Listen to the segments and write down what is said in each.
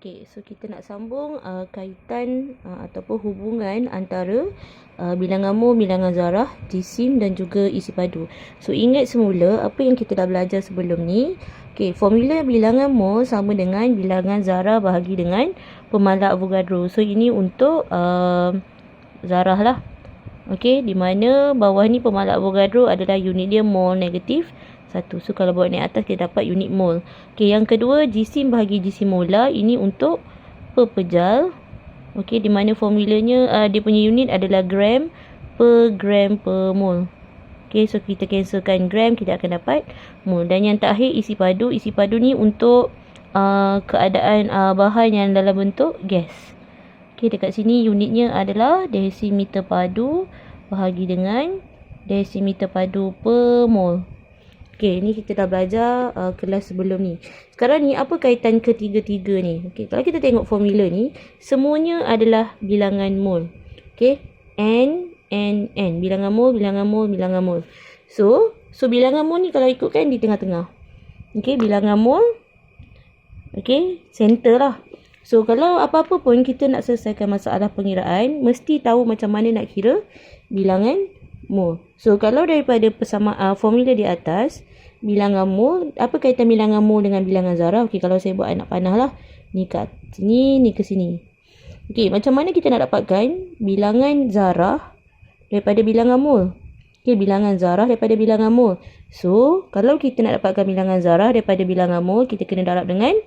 Okay, so kita nak sambung kaitan ataupun hubungan antara bilangan mol, bilangan zarah, jisim dan juga isi padu. So ingat semula apa yang kita dah belajar sebelum ni. Okay, formula bilangan mol sama dengan bilangan zarah bahagi dengan pemalar Avogadro. So ini untuk zarah lah. Okay, di mana bawah ni pemalar Avogadro adalah unit dia mol negatif 1. So kalau bawa naik atas kita dapat unit mol. Okey, yang kedua jisim bahagi jisim molar, ini untuk pepejal. Okey, di mana formulanya dia punya unit adalah gram per mol. Okey, so kita cancelkan gram, kita akan dapat mol. Dan yang terakhir isi padu. Isi padu ni untuk keadaan bahan yang dalam bentuk gas. Okey, dekat sini unitnya adalah desimeter padu bahagi dengan desimeter padu per mol. Okey, ni kita dah belajar kelas sebelum ni. Sekarang ni apa kaitan ketiga-tiga ni? Okey, kalau kita tengok formula ni, semuanya adalah bilangan mol. Okey, N. Bilangan mol, bilangan mol, bilangan mol. So bilangan mol ni kalau ikutkan di tengah-tengah. Okey, bilangan mol. Okey, center lah. So kalau apa-apa pun kita nak selesaikan masalah pengiraan, mesti tahu macam mana nak kira bilangan mol. So kalau daripada formula di atas, bilangan mol, apa kaitan bilangan mol dengan bilangan zarah? Okey, kalau saya buat anak panah lah. Ni kat sini, ni ke sini. Okey, macam mana kita nak dapatkan bilangan zarah daripada bilangan mol? Okey, bilangan zarah daripada bilangan mol. So, kalau kita nak dapatkan bilangan zarah daripada bilangan mol, kita kena darab dengan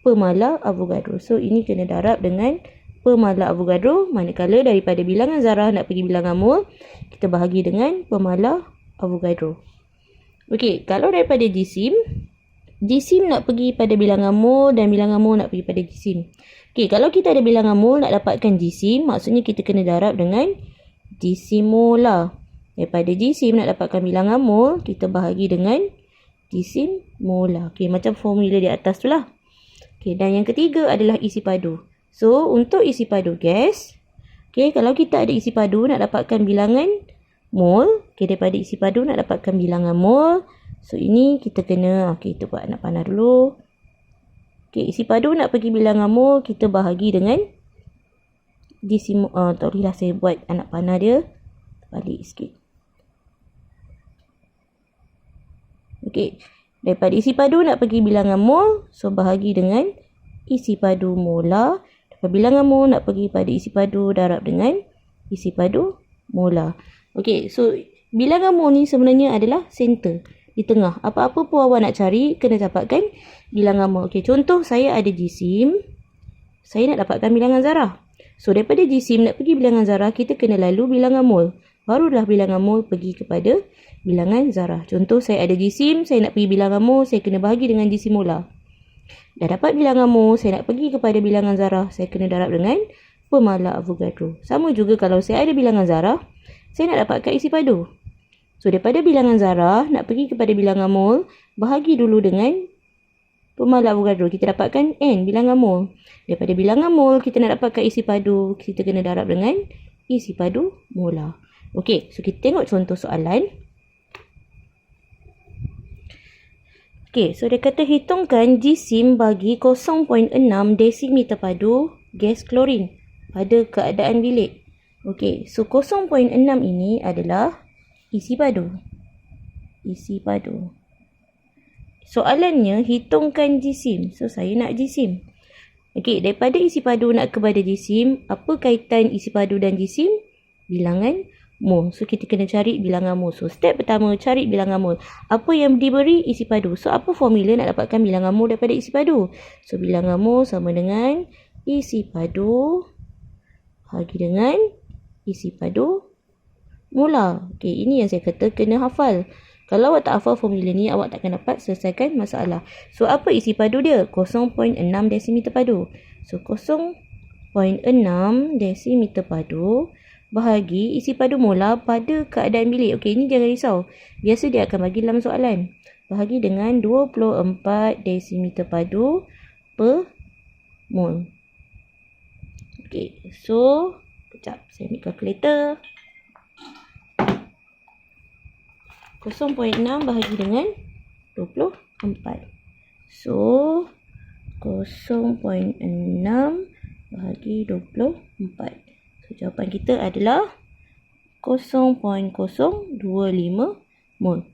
pemalar Avogadro. So, ini kena darab dengan pemalar Avogadro. Manakala daripada bilangan zarah nak pergi bilangan mol, kita bahagi dengan pemalar Avogadro. Okey, kalau daripada jisim nak pergi pada bilangan mol dan bilangan mol nak pergi pada jisim. Okey, kalau kita ada bilangan mol nak dapatkan jisim, maksudnya kita kena darab dengan jisim molar. Daripada jisim nak dapatkan bilangan mol, kita bahagi dengan jisim molar. Okey, macam formula di atas tu lah. Okey, dan yang ketiga adalah isi padu. So, untuk isi padu gas, okey, kalau kita ada isi padu nak dapatkan bilangan mol, okey, daripada isi padu nak dapatkan bilangan mol. So ini kita kena, okey, kita buat anak panah dulu. Okey, isi padu nak pergi bilangan mol, kita bahagi dengan jisim tak bolehlah saya buat anak panah dia. Balik sikit. Okey, daripada isi padu nak pergi bilangan mol, so bahagi dengan isi padu molar. Daripada bilangan mol nak pergi pada isi padu, darab dengan isi padu molar. Okey, so bilangan mol ni sebenarnya adalah center, di tengah. Apa-apa pun awak nak cari, kena dapatkan bilangan mol. Okey, contoh saya ada jisim, saya nak dapatkan bilangan zarah. So, daripada jisim nak pergi bilangan zarah, kita kena lalu bilangan mol. Barulah bilangan mol pergi kepada bilangan zarah. Contoh saya ada jisim, saya nak pergi bilangan mol, saya kena bahagi dengan jisim molar. Dah dapat bilangan mol, saya nak pergi kepada bilangan zarah, saya kena darab dengan pemalar Avogadro. Sama juga kalau saya ada bilangan zarah, saya nak dapatkan isi padu. So, daripada bilangan zarah, nak pergi kepada bilangan mol, bahagi dulu dengan pemalar Avogadro. Kita dapatkan N, bilangan mol. Daripada bilangan mol, kita nak dapatkan isi padu. Kita kena darab dengan isi padu molar. Okey, so kita tengok contoh soalan. Okey, so dia kata hitungkan jisim bagi 0.6 desimeter padu gas klorin pada keadaan bilik. Okey, so 0.6 ini adalah isi padu. Isi padu. Soalannya hitungkan jisim. So saya nak jisim. Okey, daripada isi padu nak kepada jisim, apa kaitan isi padu dan jisim? Bilangan mol. So kita kena cari bilangan mol. So step pertama cari bilangan mol. Apa yang diberi isi padu? So apa formula nak dapatkan bilangan mol daripada isi padu? So bilangan mol sama dengan isi padu bagi dengan isi padu molar. Okey, ini yang saya kata kena hafal. Kalau awak tak hafal formula ni, awak takkan dapat selesaikan masalah. So, apa isi padu dia? 0.6 desimeter padu. So, 0.6 desimeter padu bahagi isi padu molar pada keadaan bilik. Okey, ini jangan risau. Biasa dia akan bagi dalam soalan. Bahagi dengan 24 desimeter padu per mol. Okey, so, kejap. Saya ambil kalkulator. 0.6 bahagi dengan 24. So, 0.6 bahagi 24. So, jawapan kita adalah 0.025 mol.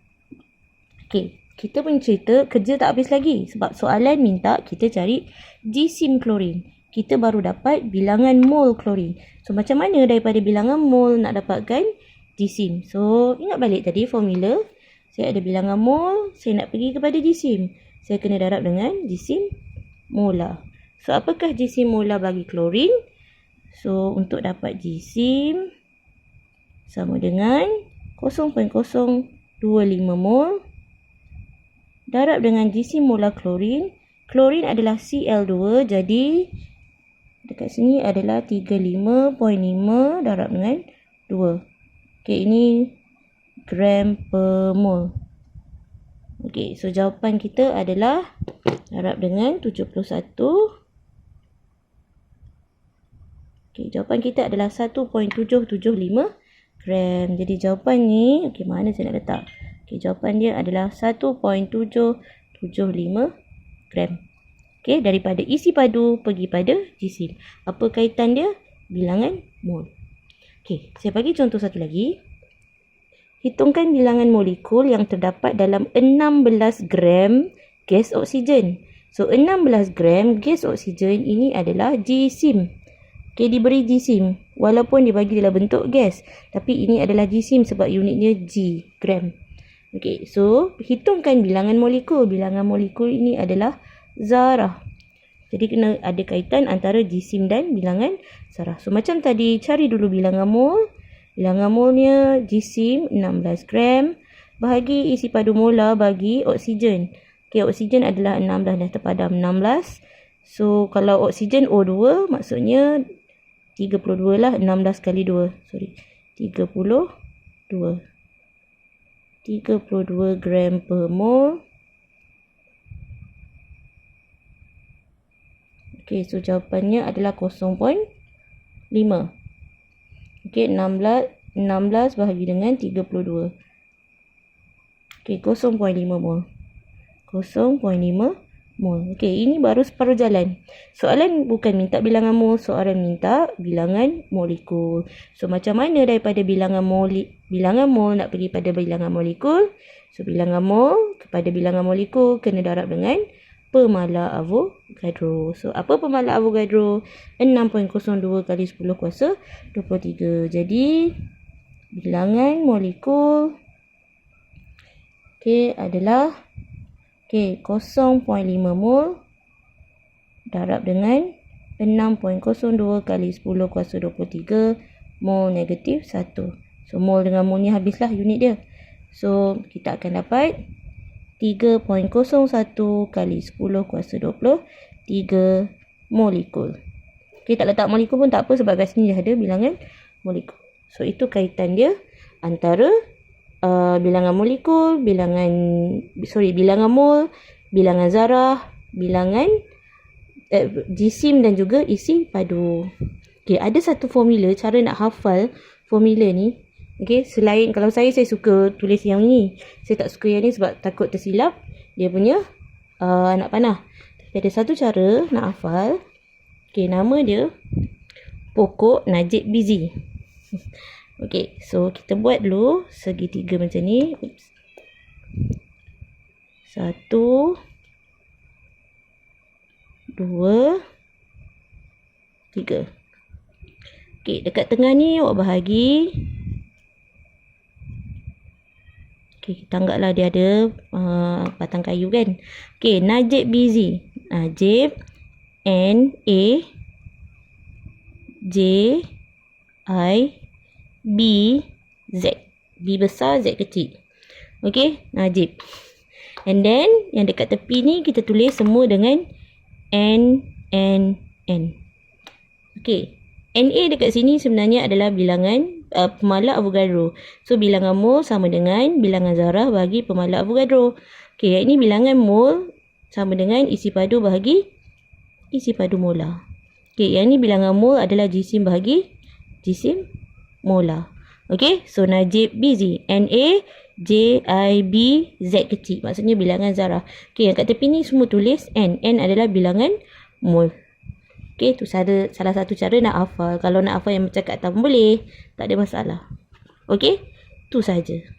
Okey, kita punya cerita kerja tak habis lagi sebab soalan minta kita cari jisim klorin. Kita baru dapat bilangan mol klorin. So, macam mana daripada bilangan mol nak dapatkan jisim? So, ingat balik tadi formula. Saya ada bilangan mol, saya nak pergi kepada jisim. Saya kena darab dengan jisim molar. So, apakah jisim molar bagi klorin? So, untuk dapat jisim sama dengan 0.025 mol darab dengan jisim molar klorin. Klorin adalah Cl2, jadi dekat sini adalah 35.5 darab dengan 2. Okey, ini gram per mol. Okey, so jawapan kita adalah darab dengan 71. Okey, jawapan kita adalah 1.775 gram. Jadi jawapan ni, okey, mana saya nak letak? Okey, jawapan dia adalah 1.775 gram. Okey, daripada isi padu pergi pada jisim. Apa kaitan dia? Bilangan mol. Okey, saya bagi contoh satu lagi. Hitungkan bilangan molekul yang terdapat dalam 16 gram gas oksigen. So, 16 gram gas oksigen ini adalah jisim. Okey, diberi jisim. Walaupun dibagi dalam bentuk gas. Tapi ini adalah jisim sebab unitnya G, gram. Okey, so hitungkan bilangan molekul. Bilangan molekul ini adalah zarah. Jadi, kena ada kaitan antara jisim dan bilangan zarah. So, macam tadi, cari dulu bilangan mol. Bilangan molnya jisim 16 gram bahagi isi padu molar bagi oksigen. Okey, oksigen adalah 16, dah terpadam 16. So, kalau oksigen O2 maksudnya 32 lah, 16 kali 2. Sorry, 32. 32 gram per mol. Okey, so jawapannya adalah 0.5. Okey, 16 bahagi dengan 32. Okey, 0.5 mol. 0.5 mol. Okey, ini baru separuh jalan. Soalan bukan minta bilangan mol, soalan minta bilangan molekul. So, macam mana daripada bilangan mol nak pergi pada bilangan molekul? So, bilangan mol kepada bilangan molekul kena darab dengan pemalar Avogadro. So, apa pemalar Avogadro? 6.02 kali 10 kuasa 23. Jadi, bilangan molekul adalah 0.5 mol darab dengan 6.02 kali 10 kuasa 23 mol negatif 1. So, mol dengan mol ni habislah unit dia. So, kita akan dapat 3.01 kali 10 kuasa 23 molekul. Okey, tak letak molekul pun tak apa sebab kat sini dah ada bilangan molekul. So, itu kaitan dia antara bilangan molekul, bilangan mol, bilangan zarah, bilangan jisim dan juga isi padu. Okey, ada satu formula, cara nak hafal formula ni. Okey, selain kalau saya suka tulis yang ni. Saya tak suka yang ni sebab takut tersilap dia punya anak panah. Tapi ada satu cara nak hafal. Okey, nama dia pokok Najib Bizi. Okey, so kita buat dulu segitiga macam ni. 1 2 3. Okey, dekat tengah ni awak bahagi. Okey, kita anggaplah dia ada batang kayu kan. Okey, Najib Bizi. Najib N-A-J-I-B-Z. B besar, Z kecil. Okey, Najib. And then, yang dekat tepi ni kita tulis semua dengan N. Okey. Na dekat sini sebenarnya adalah bilangan pemalar Avogadro. So, bilangan mol sama dengan bilangan zarah bagi pemalar Avogadro. Okey, yang ini bilangan mol sama dengan isi padu bahagi isi padu molar. Okey, yang ini bilangan mol adalah jisim bahagi jisim molar. Okey, so Najib Bizi. Na Z kecil. Maksudnya bilangan zarah. Okey, yang kat tepi ni semua tulis N. N adalah bilangan mol. Okey, tu salah satu cara nak hafal. Kalau nak hafal yang macam kat atas boleh. Tak ada masalah. Okey, tu saja.